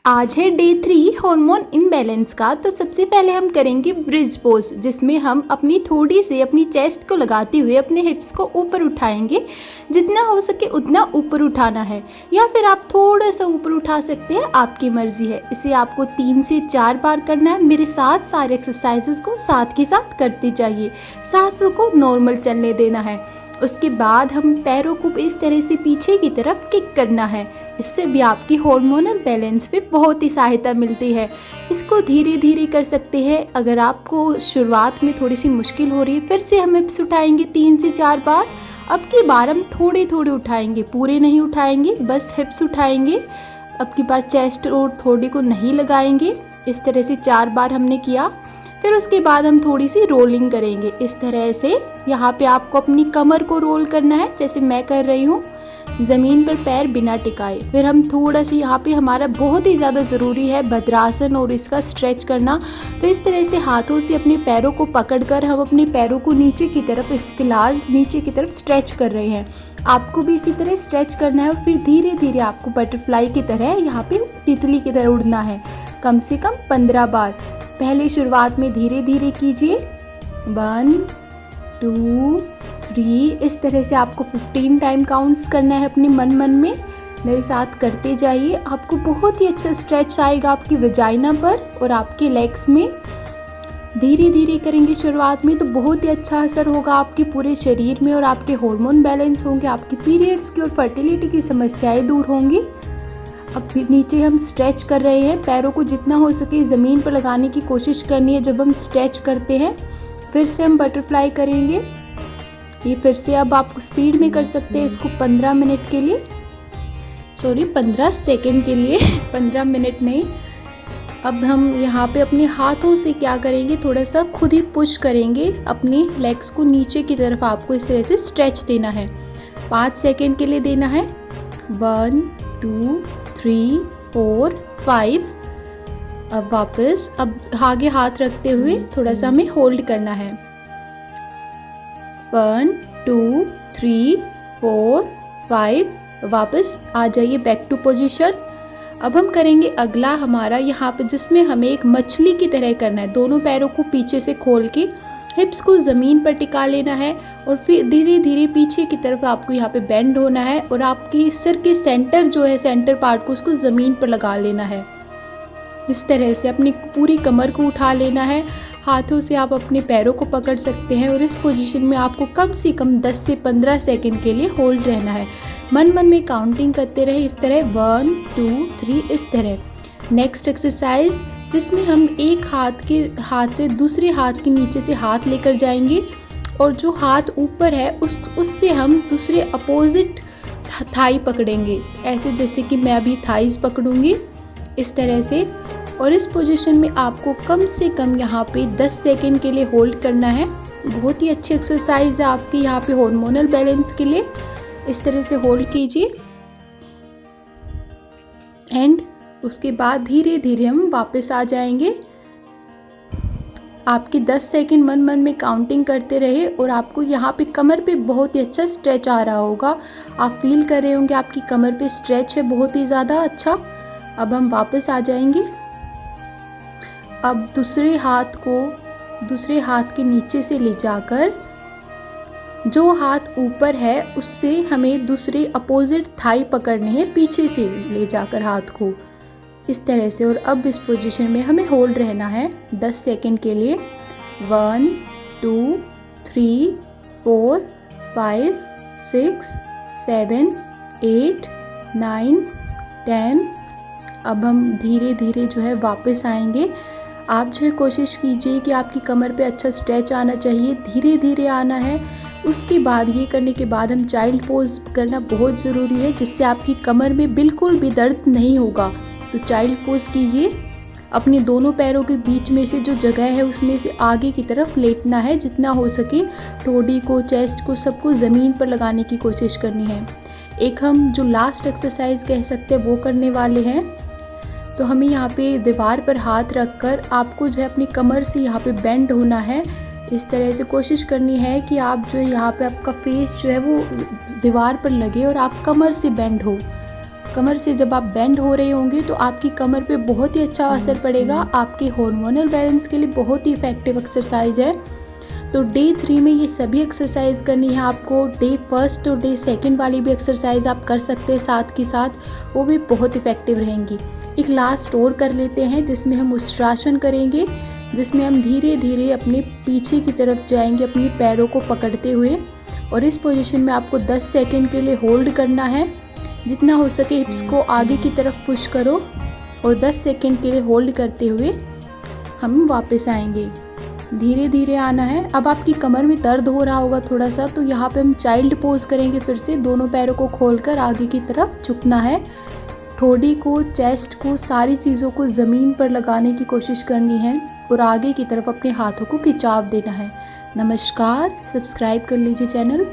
आज है day 3 hormone imbalance का। तो सबसे पहले हम करेंगे ब्रिज पोज, जिसमें हम अपनी थोड़ी सी अपनी चेस्ट को लगाते हुए अपने हिप्स को ऊपर उठाएंगे। जितना हो सके उतना ऊपर उठाना है, या फिर आप थोड़ा सा ऊपर उठा सकते हैं, आपकी मर्जी है। इसे आपको 3 से 4 बार करना है। मेरे साथ सारे एक्सरसाइजेस को साथ के साथ करते जाइए। सांसों को नॉर्मल चलने देना है। उसके बाद हम पैरों को इस तरह से पीछे की तरफ किक करना है। इससे भी आपकी हार्मोनल बैलेंस पे बहुत ही सहायता मिलती है। इसको धीरे धीरे कर सकते हैं। अगर आपको शुरुआत में थोड़ी सी मुश्किल हो रही है, फिर से हम हिप्स उठाएंगे 3 से 4 बार। अब की बार हम थोड़े थोड़े उठाएंगे, पूरे नहीं उठाएंगे, बस हिप्स उठाएंगे। अब की बार चेस्ट और थोड़ी को नहीं लगाएंगे। इस तरह से 4 बार हमने किया। फिर उसके बाद हम थोड़ी सी रोलिंग करेंगे इस तरह से। यहाँ पे आपको अपनी कमर को रोल करना है, जैसे मैं कर रही हूँ, ज़मीन पर पैर बिना टिकाए। फिर हम थोड़ा सी यहाँ पे हमारा बहुत ही ज़्यादा ज़रूरी है भद्रासन और इसका स्ट्रेच करना। तो इस तरह से हाथों से अपने पैरों को पकड़कर हम अपने पैरों को नीचे की तरफ, फिलहाल नीचे की तरफ स्ट्रेच कर रहे हैं। आपको भी इसी तरह स्ट्रेच करना है। और फिर धीरे धीरे आपको बटरफ्लाई की तरह यहाँ पे तितली की तरह उड़ना है, कम से कम 15 बार। पहले शुरुआत में धीरे धीरे कीजिए, 1 2 3, इस तरह से आपको 15 टाइम काउंट्स करना है अपने मन में। मेरे साथ करते जाइए। आपको बहुत ही अच्छा स्ट्रेच आएगा आपकी वजाइना पर और आपके लेग्स में। धीरे धीरे करेंगे शुरुआत में तो बहुत ही अच्छा असर होगा आपके पूरे शरीर में, और आपके हार्मोन बैलेंस होंगे, आपकी पीरियड्स की और फर्टिलिटी की समस्याएं दूर होंगी। अब नीचे हम स्ट्रेच कर रहे हैं। पैरों को जितना हो सके ज़मीन पर लगाने की कोशिश करनी है जब हम स्ट्रेच करते हैं। फिर से हम बटरफ्लाई करेंगे। ये फिर से अब आप स्पीड में कर सकते हैं इसको 15 मिनट के लिए, 15 सेकेंड के लिए 15 मिनट नहीं। अब हम यहाँ पे अपने हाथों से क्या करेंगे, थोड़ा सा खुद ही पुश करेंगे अपनी लेग्स को नीचे की तरफ। आपको इस तरह से स्ट्रेच देना है, 5 सेकेंड के लिए देना है। 1 2 3 4 5। अब वापस आगे हाथ रखते हुए थोड़ा सा हमें होल्ड करना है। 1 2 3 4 5। वापस आ जाइए बैक टू पोजीशन। अब हम करेंगे अगला हमारा यहाँ पे, जिसमें हमें एक मछली की तरह करना है। दोनों पैरों को पीछे से खोल के हिप्स को ज़मीन पर टिका लेना है, और फिर धीरे धीरे पीछे की तरफ आपको यहाँ पे बेंड होना है, और आपकी सिर के सेंटर जो है, सेंटर पार्ट को, उसको ज़मीन पर लगा लेना है। इस तरह से अपनी पूरी कमर को उठा लेना है। हाथों से आप अपने पैरों को पकड़ सकते हैं, और इस पोजीशन में आपको कम से कम 10 से 15 सेकंड के लिए होल्ड रहना है। मन में काउंटिंग करते रहे इस तरह, 1 2 3, इस तरह। नेक्स्ट एक्सरसाइज, जिसमें हम एक हाथ से दूसरे हाथ के नीचे से हाथ लेकर जाएंगे, और जो हाथ ऊपर है उससे हम दूसरे अपोजिट थाई पकड़ेंगे, ऐसे जैसे कि मैं अभी थाइज पकड़ूंगी इस तरह से। और इस पोजीशन में आपको कम से कम यहाँ पे 10 सेकेंड के लिए होल्ड करना है। बहुत ही अच्छी एक्सरसाइज है आपकी यहाँ पे हार्मोनल बैलेंस के लिए। इस तरह से होल्ड कीजिए, एंड उसके बाद धीरे धीरे हम वापस आ जाएंगे। आपके 10 सेकेंड मन में काउंटिंग करते रहे, और आपको यहाँ पे कमर पे बहुत ही अच्छा स्ट्रेच आ रहा होगा। आप फील कर रहे होंगे आपकी कमर पे स्ट्रेच है बहुत ही ज़्यादा अच्छा। अब हम वापस आ जाएंगे। अब दूसरे हाथ के नीचे से ले जाकर, जो हाथ ऊपर है उससे हमें दूसरे अपोजिट थाई पकड़ने हैं, पीछे से ले जाकर हाथ को इस तरह से। और अब इस पोजीशन में हमें होल्ड रहना है 10 सेकेंड के लिए। 1 2 3 4 5 6 7 8 9 10। अब हम धीरे धीरे जो है वापस आएंगे। आप जो है कोशिश कीजिए कि आपकी कमर पे अच्छा स्ट्रेच आना चाहिए, धीरे धीरे आना है। उसके बाद ये करने के बाद हम चाइल्ड पोज करना बहुत ज़रूरी है, जिससे आपकी कमर में बिल्कुल भी दर्द नहीं होगा। तो चाइल्ड पोज कीजिए। अपने दोनों पैरों के बीच में से जो जगह है उसमें से आगे की तरफ लेटना है, जितना हो सके ठोड़ी को, चेस्ट को, सबको ज़मीन पर लगाने की कोशिश करनी है। एक हम जो लास्ट एक्सरसाइज कह सकते हैं वो करने वाले हैं। तो हमें यहाँ पे दीवार पर हाथ रखकर आपको जो है अपनी कमर से यहाँ पे बेंड होना है। इस तरह से कोशिश करनी है कि आप जो है यहाँ पे आपका फेस जो है वो दीवार पर लगे और आप कमर से बेंड हो। कमर से जब आप बेंड हो रहे होंगे तो आपकी कमर पे बहुत ही अच्छा असर पड़ेगा। आपके हार्मोनल बैलेंस के लिए बहुत ही इफ़ेक्टिव एक्सरसाइज है। तो डे 3 में ये सभी एक्सरसाइज करनी है आपको। डे 1 और डे 2 वाली भी एक्सरसाइज आप कर सकते हैं साथ के साथ, वो भी बहुत इफ़ेक्टिव रहेंगी। एक लास्ट और कर लेते हैं जिसमें हम उष्ट्रासन करेंगे, जिसमें हम धीरे धीरे अपने पीछे की तरफ जाएंगे अपने पैरों को पकड़ते हुए, और इस पोजीशन में आपको 10 सेकंड के लिए होल्ड करना है। जितना हो सके हिप्स को आगे की तरफ पुश करो और 10 सेकंड के लिए होल्ड करते हुए हम वापस आएंगे। धीरे धीरे आना है। अब आपकी कमर में दर्द हो रहा होगा थोड़ा सा, तो यहाँ पे हम चाइल्ड पोज करेंगे। फिर से दोनों पैरों को खोलकर आगे की तरफ झुकना है। ठोड़ी को, चेस्ट को, सारी चीज़ों को ज़मीन पर लगाने की कोशिश करनी है और आगे की तरफ अपने हाथों को खिंचाव देना है। नमस्कार, सब्सक्राइब कर लीजिए चैनल।